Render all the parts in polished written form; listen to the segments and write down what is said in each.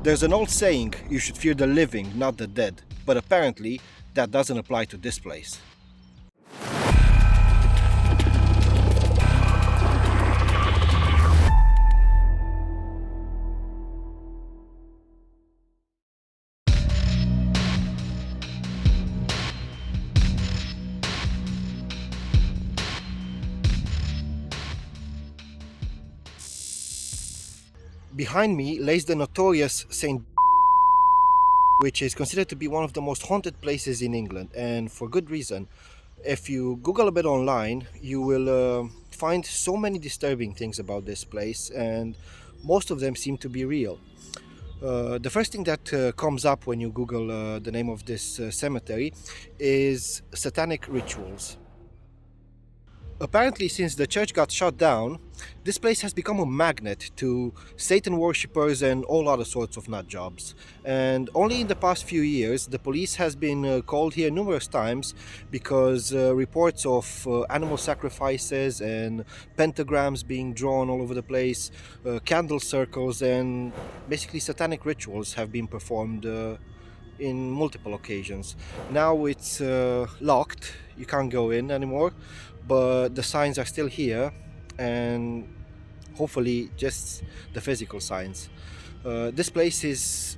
There's an old saying, you should fear the living, not the dead, but apparently that doesn't apply to this place. Behind me lays the notorious St. which is considered to be one of the most haunted places in England, and for good reason. If you Google a bit online, you will find so many disturbing things about this place, and most of them seem to be real. The first thing that comes up when you Google the name of this cemetery is satanic rituals. Apparently, since the church got shut down, this place has become a magnet to Satan worshippers and all other sorts of nut jobs. And only in the past few years, the police has been called here numerous times because reports of animal sacrifices and pentagrams being drawn all over the place, candle circles, and basically satanic rituals have been performed in multiple occasions. Now it's locked, you can't go in anymore, but the signs are still here, and hopefully just the physical signs. This place is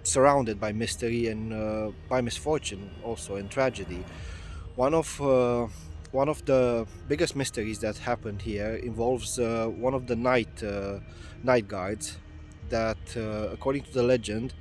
surrounded by mystery and by misfortune also, and tragedy. One of one of the biggest mysteries that happened here involves one of the night guards that, according to the legend,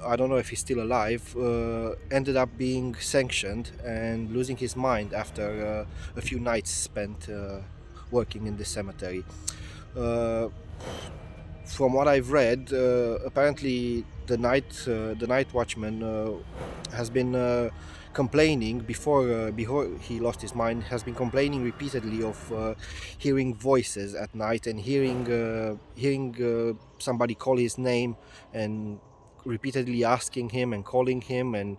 I don't know if he's still alive, ended up being sanctioned and losing his mind after a few nights spent working in the cemetery. Uh, from what I've read, apparently the night watchman has been complaining before he lost his mind. Has been complaining repeatedly of hearing voices at night and hearing somebody call his name and repeatedly asking him and calling him, and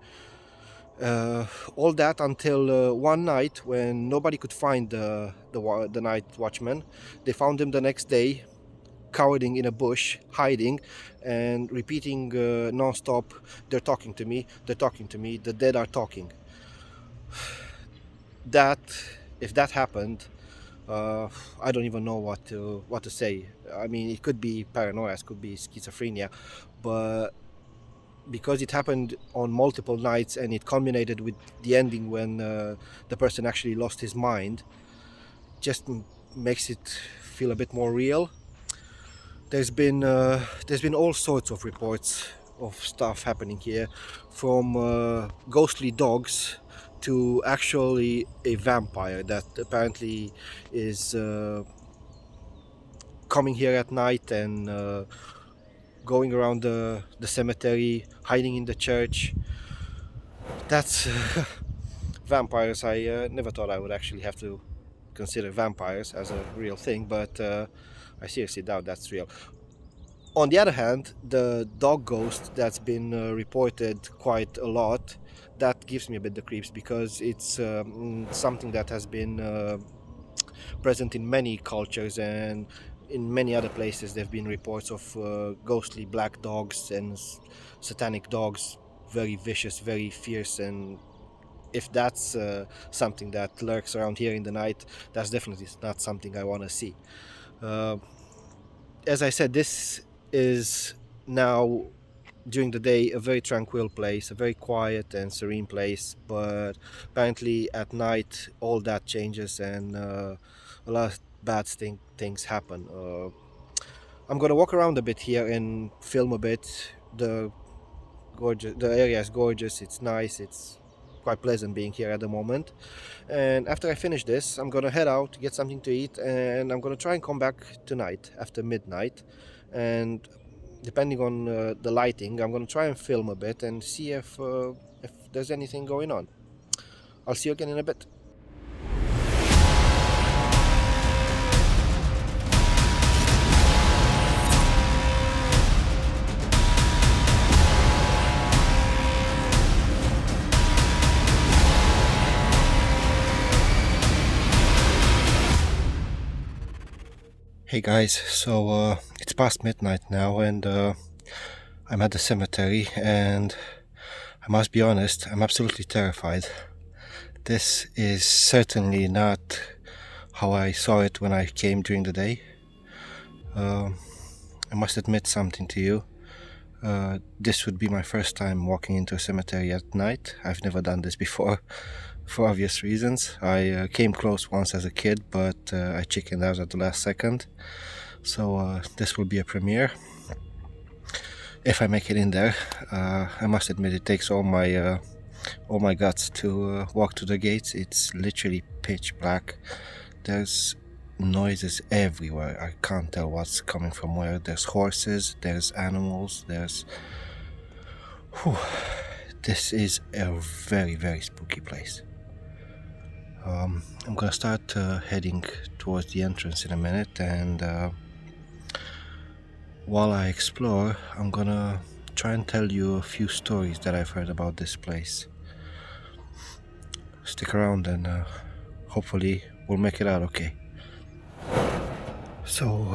all that until one night when nobody could find the night watchman. They found him the next day, cowering in a bush, hiding, and repeating non-stop, "They're talking to me, they're talking to me, the dead are talking." That, if that happened, I don't even know what to say. I mean, it could be paranoia, it could be schizophrenia, but because it happened on multiple nights and it culminated with the ending when the person actually lost his mind, just makes it feel a bit more real. There's been all sorts of reports of stuff happening here, from ghostly dogs to actually a vampire that apparently is coming here at night and going around the cemetery, hiding in the church. That's vampires. I never thought I would actually have to consider vampires as a real thing, but I seriously doubt that's real. On the other hand, the dog ghost that's been reported quite a lot, that gives me a bit the creeps, because it's something that has been present in many cultures, and in many other places there have been reports of ghostly black dogs and satanic dogs, very vicious, very fierce, and if that's something that lurks around here in the night, that's definitely not something I want to see. Uh, as I said, this is now, during the day, a very tranquil place, a very quiet and serene place, but apparently at night all that changes, and a lot of bad things happen. I'm gonna walk around a bit here and film a bit. The area is gorgeous, it's nice, it's quite pleasant being here at the moment. And after I finish this, I'm gonna head out, get something to eat, and I'm gonna try and come back tonight after midnight. And depending on the lighting, I'm gonna try and film a bit and see if there's anything going on. I'll see you again in a bit. Hey guys, so it's past midnight now, and I'm at the cemetery and I must be honest, I'm absolutely terrified. This is certainly not how I saw it when I came during the day. I must admit something to you. This would be my first time walking into a cemetery at night. I've never done this before, for obvious reasons. I came close once as a kid, but I chickened out at the last second. So this will be a premiere. If I make it in there, I must admit it takes all my guts to walk to the gates. It's literally pitch black. There's noises everywhere. I can't tell what's coming from where. There's horses, there's animals, there's... Whew. This is a very, very spooky place. I'm gonna start heading towards the entrance in a minute, and while I explore, I'm gonna try and tell you a few stories that I've heard about this place. Stick around and hopefully we'll make it out okay. So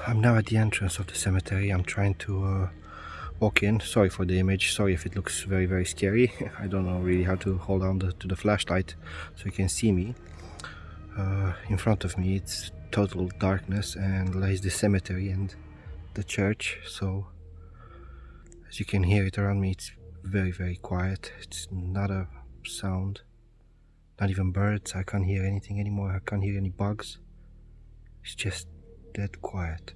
I'm now at the entrance of the cemetery. I'm trying to walk in. Sorry for the image, sorry if it looks very, very scary. I don't know really how to hold on to the flashlight so you can see me. In front of me it's total darkness and lies the cemetery and the church, so as you can hear it around me, it's very, very quiet. It's not a sound, not even birds. I can't hear anything anymore. I can't hear any bugs. It's just dead quiet.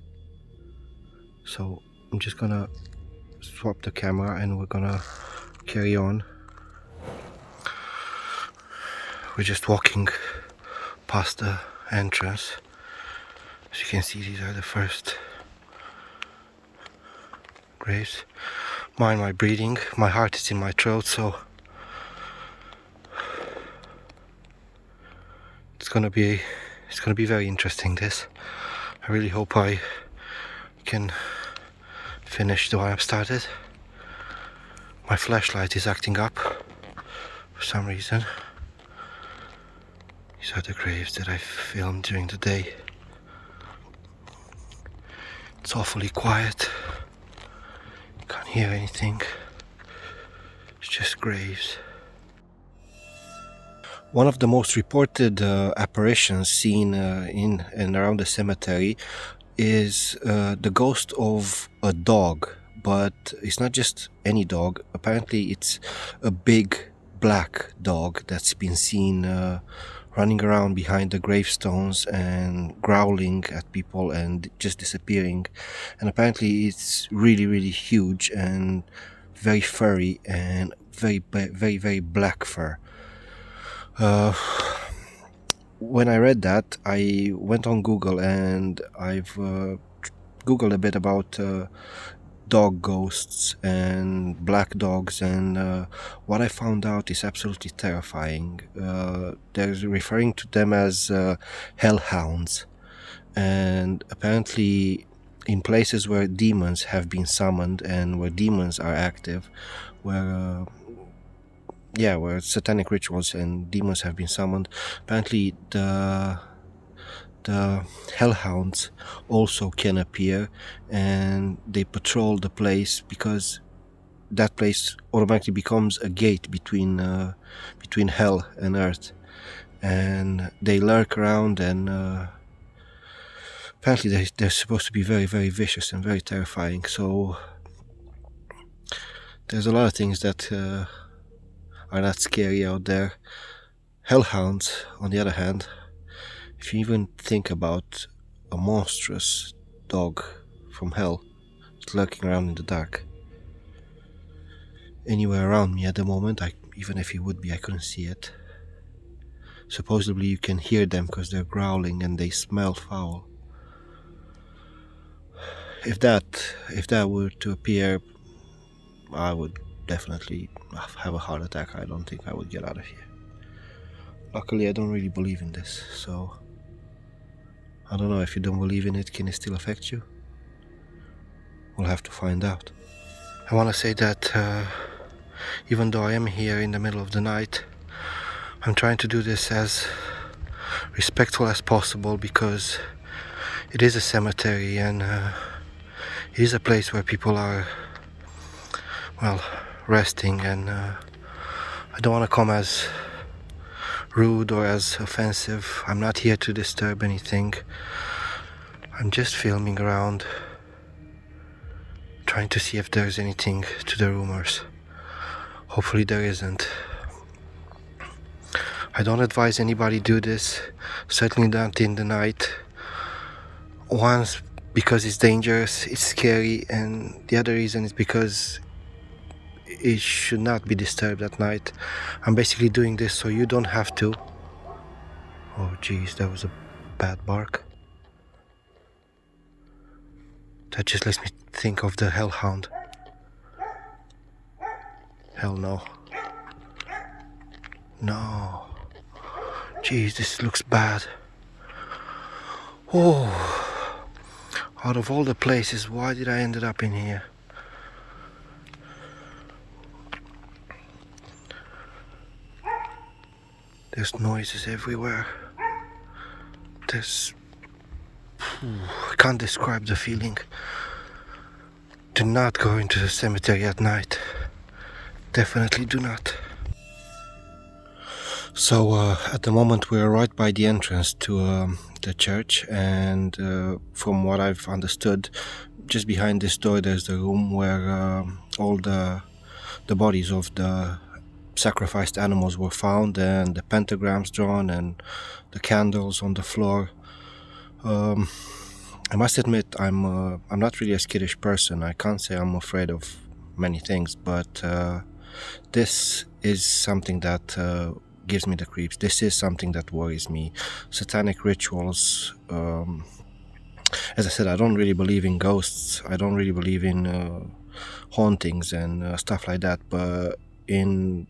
So I'm just gonna swap the camera and we're gonna carry on. We're just walking past the entrance. As you can see, these are the first graves. Mind my breathing, my heart is in my throat, so it's gonna be very interesting, this. I really hope I can finish the one I've started. My flashlight is acting up for some reason. These are the graves that I filmed during the day. It's awfully quiet. Can't hear anything. It's just graves. One of the most reported apparitions seen in and around the cemetery is the ghost of a dog, but it's not just any dog. Apparently it's a big black dog that's been seen running around behind the gravestones and growling at people and just disappearing. And apparently it's really, really huge and very furry and very, very, very black fur. When I read that, I went on Google and I've Googled a bit about dog ghosts and black dogs, and what I found out is absolutely terrifying. They're referring to them as hellhounds, and apparently in places where demons have been summoned and where demons are active, where satanic rituals and demons have been summoned, apparently the hellhounds also can appear, and they patrol the place because that place automatically becomes a gate between hell and earth, and they lurk around, and apparently they're supposed to be very, very vicious and very terrifying. So there's a lot of things that are not scary out there. Hellhounds, on the other hand, if you even think about a monstrous dog from hell lurking around in the dark anywhere around me at the moment, even if he would be, I couldn't see it. Supposedly you can hear them because they're growling and they smell foul. If that were to appear, I would definitely have a heart attack. I don't think I would get out of here. Luckily, I don't really believe in this, so I don't know. If you don't believe in it, can it still affect you? We'll have to find out. I want to say that even though I am here in the middle of the night, I'm trying to do this as respectful as possible, because it is a cemetery and it is a place where people are well, resting, and I don't want to come as rude or as offensive. I'm not here to disturb anything. I'm just filming around, trying to see if there's anything to the rumors. Hopefully there isn't. I don't advise anybody do this, certainly not in the night. Once, because it's dangerous, it's scary, and the other reason is because it should not be disturbed at night. I'm basically doing this so you don't have to. Oh jeez, that was a bad bark. That just lets me think of the hellhound. Hell no. No. Jeez, this looks bad. Oh. Out of all the places, why did I end up in here? There's noises everywhere. I can't describe the feeling. Do not go into the cemetery at night. Definitely do not. So at the moment we're right by the entrance to the church, and from what I've understood, just behind this door there's the room where all the bodies of the sacrificed animals were found, and the pentagrams drawn, and the candles on the floor. I must admit, I'm not really a skittish person. I can't say I'm afraid of many things, but this is something that gives me the creeps. This is something that worries me. Satanic rituals. As I said, I don't really believe in ghosts. I don't really believe in hauntings and stuff like that. But in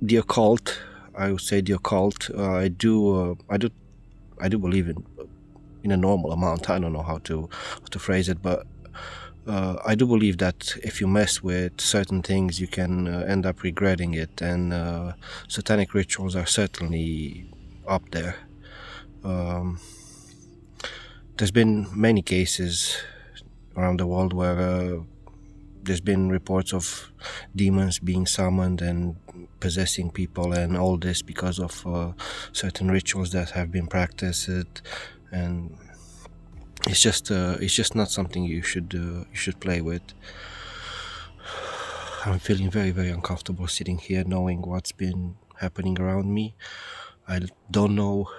the occult, I would say the occult, I do believe in a normal amount. I don't know how to phrase it, but I do believe that if you mess with certain things, you can end up regretting it, and satanic rituals are certainly up there. There's been many cases around the world where there's been reports of demons being summoned and possessing people, and all this because of certain rituals that have been practiced, and it's just not something you should play with. I'm feeling very, very uncomfortable sitting here knowing what's been happening around me. I don't know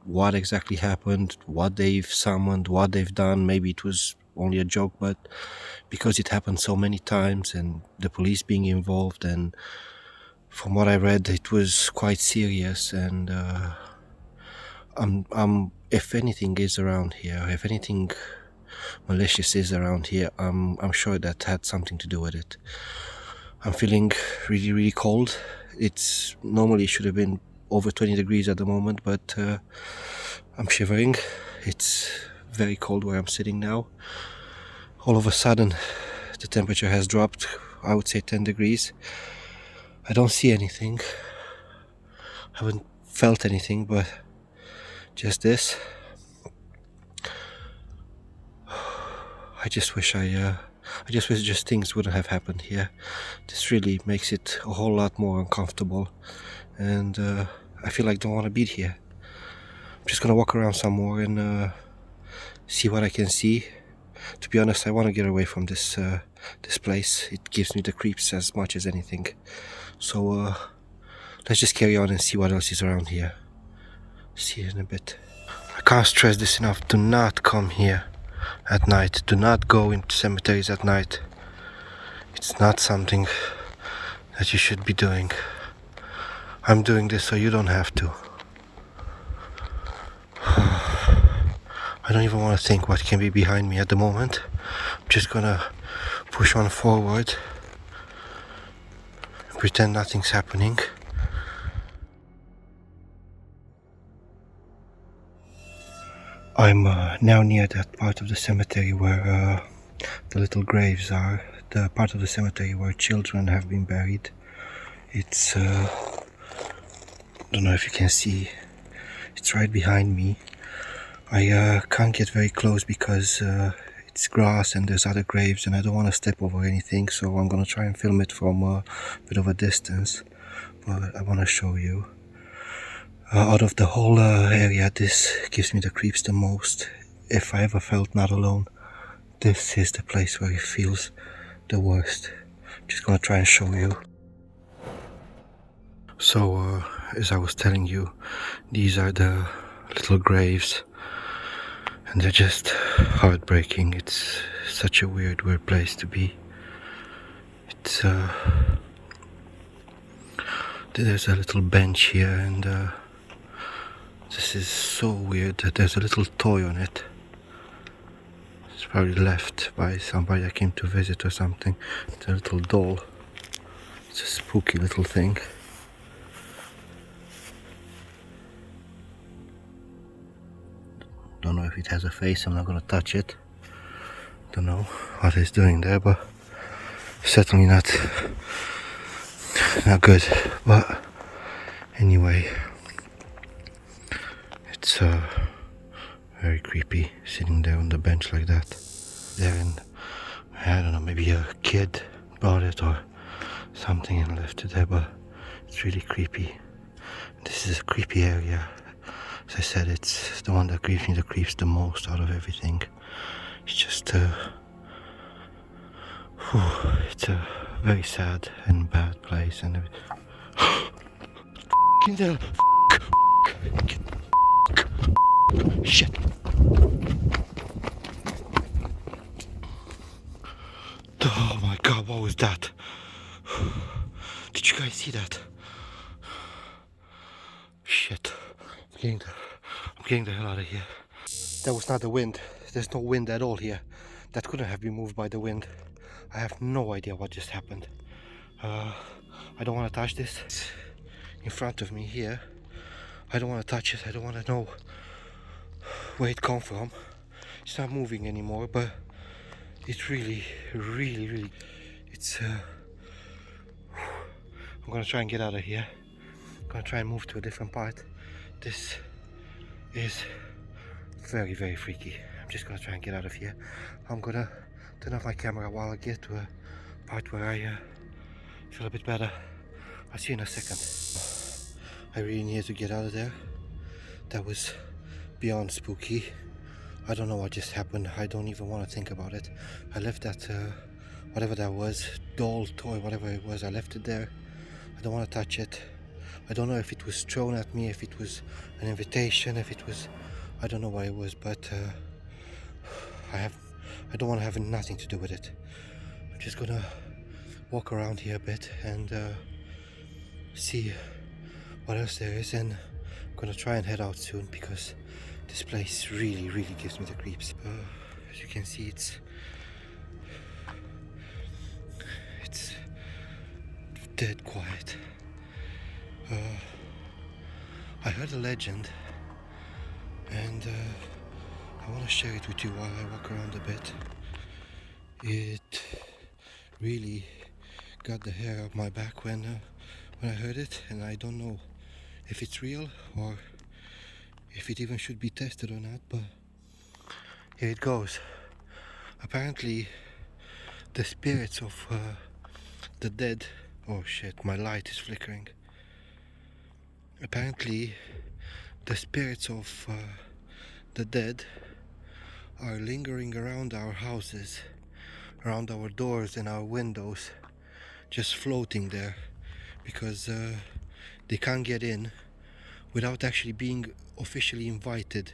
what exactly happened, what they've summoned, what they've done. Maybe it was only a joke, but because it happened so many times, and the police being involved, and from what I read, it was quite serious. And if anything is around here, if anything malicious is around here, I'm sure that had something to do with it. I'm feeling really, really cold. It's normally should have been over 20 degrees at the moment, but I'm shivering. It's very cold where I'm sitting now. All of a sudden, the temperature has dropped, I would say 10 degrees. I don't see anything. I haven't felt anything, but just this. I just wish just things wouldn't have happened here. This really makes it a whole lot more uncomfortable, and I feel like I don't want to be here. I'm just gonna walk around some more and see what I can see. To be honest, I want to get away from this place. It gives me the creeps as much as anything. So let's just carry on and see what else is around here. See you in a bit. I can't stress this enough. Do not come here at night. Do not go into cemeteries at night. It's not something that you should be doing. I'm doing this so you don't have to. I don't even want to think what can be behind me at the moment. I'm just gonna push on forward, pretend nothing's happening. I'm now near that part of the cemetery where the little graves are, the part of the cemetery where children have been buried. It's, don't know if you can see, it's right behind me. I can't get very close because it's grass and there's other graves, and I don't want to step over anything, so I'm gonna try and film it from a bit of a distance. But I want to show you. Out of the whole area, this gives me the creeps the most. If I ever felt not alone, this is the place where it feels the worst. Just gonna try and show you. So, as I was telling you, these are the little graves, and they're just heartbreaking. It's such a weird place to be. It's there's a little bench here, and this is so weird that there's a little toy on it. It's probably left by somebody that came to visit or something. It's a little doll. It's a spooky little thing. Don't know if it has a face. I'm not gonna touch it. Don't know what it's doing there, but certainly not good. But anyway, it's very creepy sitting there on the bench like that. There, and I don't know, maybe a kid brought it or something and left it there, but it's really creepy. This is a creepy area. As I said, it's the one that gives me the creeps the most out of everything. It's just it's a very sad and bad place, and shit. Oh my god, what was that? Did you guys see that? Shit. I'm getting the hell out of here. That was not the wind. There's no wind at all here. That couldn't have been moved by the wind. I have no idea what just happened. I don't want to touch this. It's in front of me here. I don't want to touch it. I don't want to know where it come from. It's not moving anymore, but it's really, it's I'm gonna try and get out of here. I'm gonna try and move to a different part. This is very, freaky. I'm just gonna try and get out of here. I'm gonna turn off my camera while I get to a part where I feel a bit better. I'll see you in a second. I really need to get out of there. That was beyond spooky. I don't know what just happened. I don't even want to think about it. I left that whatever that was, doll, toy, whatever it was, I left it there. I don't want to touch it. I don't know if it was thrown at me, if it was an invitation, if it was, I don't know what it was, but I don't want to have nothing to do with it. I'm just gonna walk around here a bit and see what else there is, and I'm gonna try and head out soon because this place really, gives me the creeps. As you can see, it's dead quiet. I heard a legend, and I want to share it with you while I walk around a bit. It really got the hair up my back when I heard it, and I don't know if it's real or if it even should be tested or not, but here it goes. Apparently the spirits of the dead, oh shit, my light is flickering. Apparently the spirits of the dead are lingering around our houses, around our doors and our windows, just floating there because they can't get in without actually being officially invited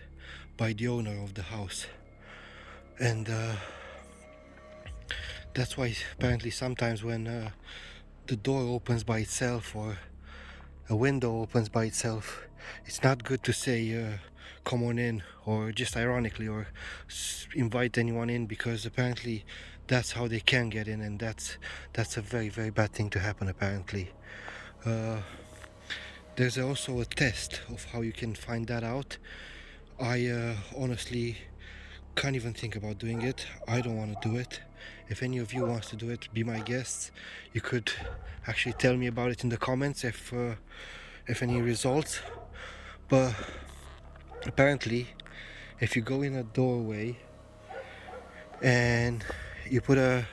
by the owner of the house. And that's why apparently sometimes when the door opens by itself or a window opens by itself, it's not good to say come on in, or just ironically, or invite anyone in, because apparently that's how they can get in, and that's a very, bad thing to happen apparently. There's also a test of how you can find that out. I honestly can't even think about doing it. I don't want to do it. If any of you wants to do it, be my guests. You could actually tell me about it in the comments if any results. But apparently if you go in a doorway and you put a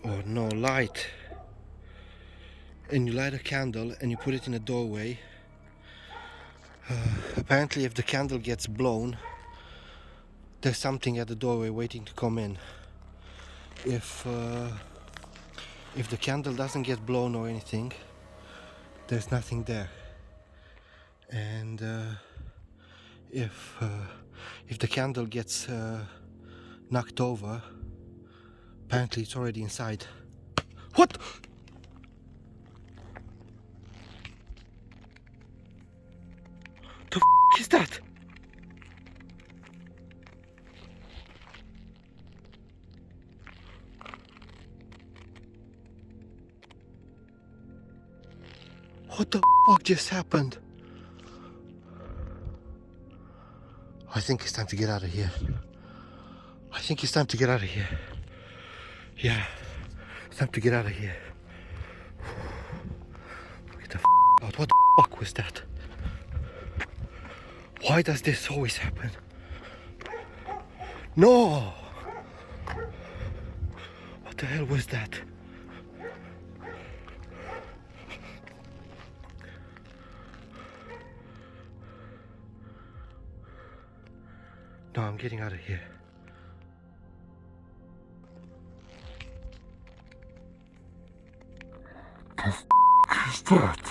light, and you light a candle and you put it in a doorway. Apparently, if the candle gets blown, there's something at the doorway waiting to come in. If the candle doesn't get blown or anything, there's nothing there. And if the candle gets knocked over, apparently it's already inside. What? The f is that? What the fuck just happened? I think it's time to get out of here. I think it's time to get out of here. Yeah, it's time to get out of here. Get the f out. What the fuck was that? Why does this always happen? No! What the hell was that? No, I'm getting out of here. The f is that?